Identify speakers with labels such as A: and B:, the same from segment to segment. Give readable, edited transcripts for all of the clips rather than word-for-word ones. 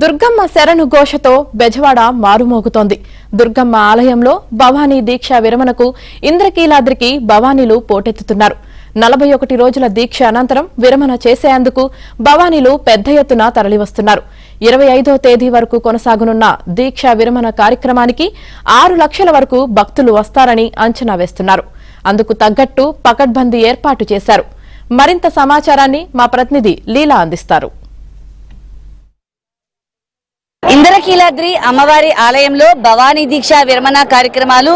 A: దుర్గమ్మ శరణు ఘోషతో బెజవాడ మారుమోగుతోంది. దుర్గమ్మ ఆలయంలో భవానీ దీక్ష విరమణకు ఇంద్రకీలాద్రికి భవానీలు పోటెత్తుతున్నారు. 41 రోజుల దీక్ష అనంతరం విరమణ చేసేందుకు భవానీలు పెద్ద ఎత్తున తరలివస్తున్నారు. 25వ తేదీ వరకు కొనసాగనున్న దీక్ష విరమణ కార్యక్రమానికి 6 లక్షల వరకు భక్తులు వస్తారని అంచనా వేస్తున్నారు. అందుకు తగ్గట్టు పకడ్బందీ ఏర్పాటు చేశారు. మరింత సమాచారాన్ని మా ప్రతినిధి లీలా అందిస్తారు.
B: ఇంద్రకీలాద్రి అమ్మవారి ఆలయంలో భవానీ దీక్ష విరమణ కార్యక్రమాలు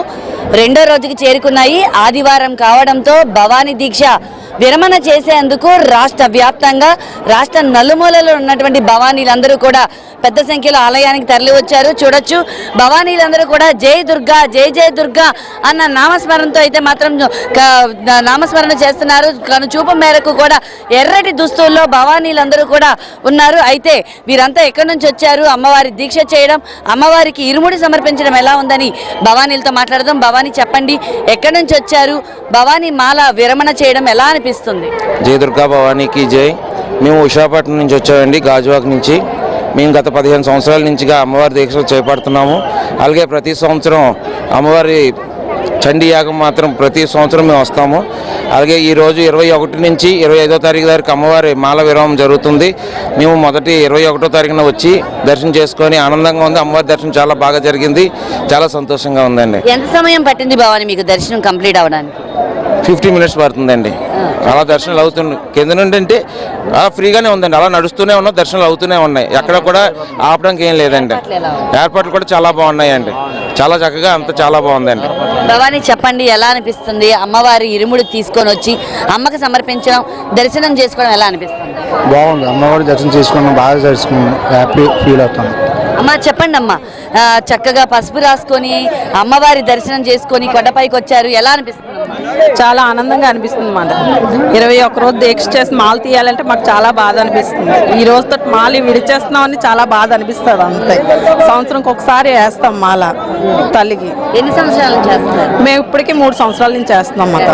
B: రెండో రోజుకి చేరుకున్నాయి. ఆదివారం కావడంతో భవానీ దీక్ష విరమణ చేసేందుకు రాష్ట్ర వ్యాప్తంగా రాష్ట్ర నలుమూలలో ఉన్నటువంటి భవానీలందరూ కూడా పెద్ద సంఖ్యలో ఆలయానికి తరలి వచ్చారు. చూడొచ్చు, భవానీలందరూ కూడా జై దుర్గా జై జై దుర్గా అన్న నామస్మరణతో అయితే మాత్రం నామస్మరణ చేస్తున్నారు. కనుచూపు మేరకు కూడా ఎర్రటి దుస్తుల్లో భవానీలందరూ కూడా ఉన్నారు. అయితే వీరంతా ఎక్కడి నుంచి వచ్చారు, అమ్మవారి దీక్ష చేయడం, అమ్మవారికి ఇరుముడి సమర్పించడం ఎలా ఉందని భవానీలతో మాట్లాడదాం. భవానీ, చెప్పండి, ఎక్కడి నుంచి వచ్చారు, భవానీ మాల విరమణ చేయడం ఎలా అనిపిస్తుంది?
C: జై దుర్గా భవానీకి జై. మేము విశాఖపట్నం నుంచి వచ్చామండి, గాజువాక నుంచి. మేము గత 15 సంవత్సరాల నుంచిగా అమ్మవారి దీక్షలు చేపడుతున్నాము. అలాగే ప్రతి సంవత్సరం అమ్మవారి చండీ యాగం మాత్రం ప్రతి సంవత్సరం మేము వస్తాము. అలాగే ఈరోజు 21 నుంచి 25వ తారీఖు వరకు అమ్మవారి మాల విరామం జరుగుతుంది. మేము మొదటి 21వ తారీఖున వచ్చి దర్శనం చేసుకొని ఆనందంగా ఉంది. అమ్మవారి దర్శనం చాలా బాగా జరిగింది, చాలా సంతోషంగా ఉందండి.
B: ఎంత సమయం పట్టింది భవానీ మీకు దర్శనం కంప్లీట్ అవ్వడానికి?
C: 50 మినిట్స్ పడుతుందండి. అలా దర్శనాలు అవుతుంది. కింద నుండి అంటే ఫ్రీగానే ఉందండి, అలా నడుస్తూనే ఉన్నాం, దర్శనాలు అవుతూనే ఉన్నాయి. ఎక్కడ కూడా ఆపడానికి ఏం లేదండి. ఏర్పాట్లు కూడా చాలా బాగున్నాయండి, చాలా చక్కగా అంతా చాలా బాగుందండి.
B: భవానీ, చెప్పండి, ఎలా అనిపిస్తుంది? అమ్మవారి ఇరుముడి తీసుకొని వచ్చి అమ్మకి సమర్పించడం, దర్శనం చేసుకోవడం ఎలా అనిపిస్తుంది?
D: బాగుంది. అమ్మవారి దర్శనం చేసుకున్నాం, బాగా దర్శనం, హ్యాపీ ఫీల్ అవుతాం.
B: అమ్మ, చెప్పండి అమ్మ, చక్కగా పసుపు రాసుకొని అమ్మవారి దర్శనం చేసుకొని కొండపైకి వచ్చారు, ఎలా అనిపిస్తుంది?
E: చాలా ఆనందంగా అనిపిస్తుంది. మాట 21 రోజు దీక్ష చేసి మాల తీయాలంటే మాకు చాలా బాధ అనిపిస్తుంది. ఈ రోజుతో మాల విడిచేస్తున్నామని చాలా బాధ అనిపిస్తుంది. అంతే, సంవత్సరంకి ఒకసారి వేస్తాం మాల తల్లికి.
B: ఎన్ని సంవత్సరాల నుంచి చేస్తున్నారు?
E: మేము ఇప్పటికీ 3 సంవత్సరాల నుంచి చేస్తున్నాం. మాట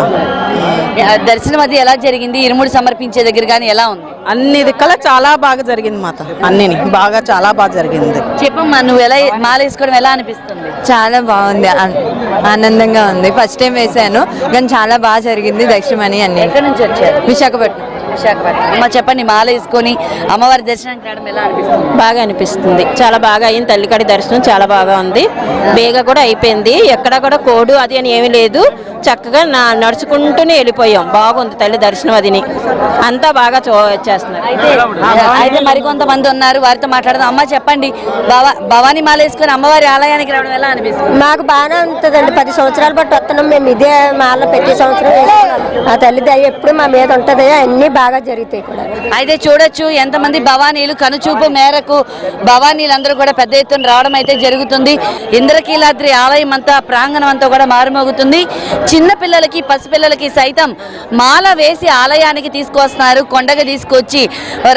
B: దర్శనం అది ఎలా జరిగింది? ఇరుముడి సమర్పించే దగ్గర కానీ ఎలా ఉంది?
E: అన్ని దిక్కల చాలా బాగా జరిగింది. మాట అన్ని బాగా చాలా బాగా జరిగింది.
B: చెప్పమ్మా, నువ్వు ఎలా మాల వేసుకోవడం ఎలా అనిపిస్తుంది?
F: చాలా బాగుంది, ఆనందంగా ఉంది. ఫస్ట్ టైం వేసాను కానీ చాలా బాగా జరిగింది దర్శనం అని. అన్ని
B: ఎక్కడి నుంచి వచ్చారు?
F: విశాఖపట్నం.
B: అమ్మ, చెప్పండి, మాల వేసుకొని అమ్మవారి దర్శనానికి రావడం ఎలా అనిపిస్తుంది?
G: బాగా అనిపిస్తుంది, చాలా బాగా అయింది. తల్లికాడి దర్శనం చాలా బాగా ఉంది, బేగా కూడా అయిపోయింది. ఎక్కడ కూడా కోడు అది అని ఏమీ లేదు, చక్కగా నడుచుకుంటూనే వెళ్ళిపోయాం. బాగుంది తల్లి దర్శనం, అదిని అంతా బాగా చేస్తున్నారు.
B: అయితే మరికొంతమంది ఉన్నారు, వారితో మాట్లాడదాం. అమ్మ, చెప్పండి, భవానీ మాల వేసుకొని అమ్మవారి ఆలయానికి రావడం ఎలా అనిపిస్తుంది?
H: మాకు బాగానే ఉంటుందండి. 10 సంవత్సరాల పాటు వస్తున్నాం మేము. ఇదే మాల ప్రతి సంవత్సరం వేస్తున్నాం. ఆ తల్లి దయ ఎప్పుడు మా మీద ఉంటుంది, అన్ని బాగా జరుగుతాయి కూడా.
B: అయితే చూడొచ్చు, ఎంతమంది భవానీలు కనుచూపు మేరకు భవానీలందరూ కూడా పెద్ద ఎత్తున రావడం అయితే జరుగుతుంది. ఇంద్రకీలాద్రి ఆలయం అంతా, ప్రాంగణం అంతా కూడా మారుమోగుతుంది. చిన్న పిల్లలకి, పసిపిల్లలకి సైతం మాల వేసి ఆలయానికి తీసుకొస్తున్నారు. కొండగా తీసుకొచ్చి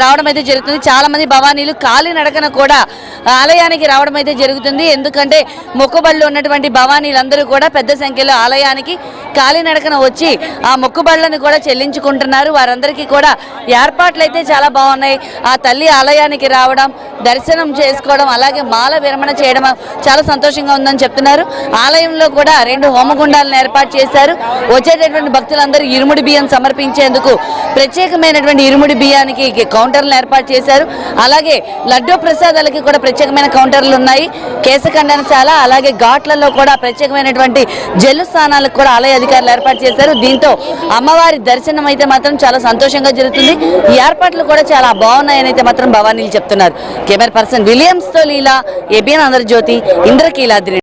B: రావడం అయితే జరుగుతుంది. చాలా మంది భవానీలు కాలినడకన కూడా ఆలయానికి రావడం అయితే జరుగుతుంది. ఎందుకంటే మొక్కుబళ్ళు ఉన్నటువంటి భవానీలందరూ కూడా పెద్ద సంఖ్యలో ఆలయానికి కాలినడకన వచ్చి ఆ మొక్కుబళ్ళను కూడా చెల్లించుకుంటున్నారు. వారందరికీ కూడా ఏర్పాట్లు అయితే చాలా బాగున్నాయి. ఆ తల్లి ఆలయానికి రావడం, దర్శనం చేసుకోవడం, అలాగే మాల విరమణ చేయడం చాలా సంతోషంగా ఉందని చెప్తున్నారు. ఆలయంలో కూడా 2 హోమగుండాలను ఏర్పాటు చేశారు. వచ్చేటటువంటి భక్తులందరూ ఇరుముడి బియ్యం సమర్పించేందుకు ప్రత్యేకమైనటువంటి ఇరుముడి బియ్యానికి కౌంటర్లను ఏర్పాటు చేశారు. అలాగే లడ్డూ ప్రసాదాలకి కూడా ప్రత్యేకమైన కౌంటర్లు ఉన్నాయి. కేశఖండనశాల, అలాగే ఘాట్లలో కూడా ప్రత్యేకమైనటువంటి జల్లు స్థానాలకు కూడా ఆలయ అధికారులు ఏర్పాటు చేశారు. దీంతో అమ్మవారి దర్శనం అయితే మాత్రం చాలా సంతోషంగా జరుగుతుంది. ఈ ఏర్పాట్లు కూడా చాలా బాగున్నాయని అయితే మాత్రం భవానీలు చెప్తున్నారు. కెమెరా పర్సన్ విలియమ్స్ తో లీలా, ఏబిఎన్ ఆంధ్రజ్యోతి, ఇంద్రకీలాద్రి.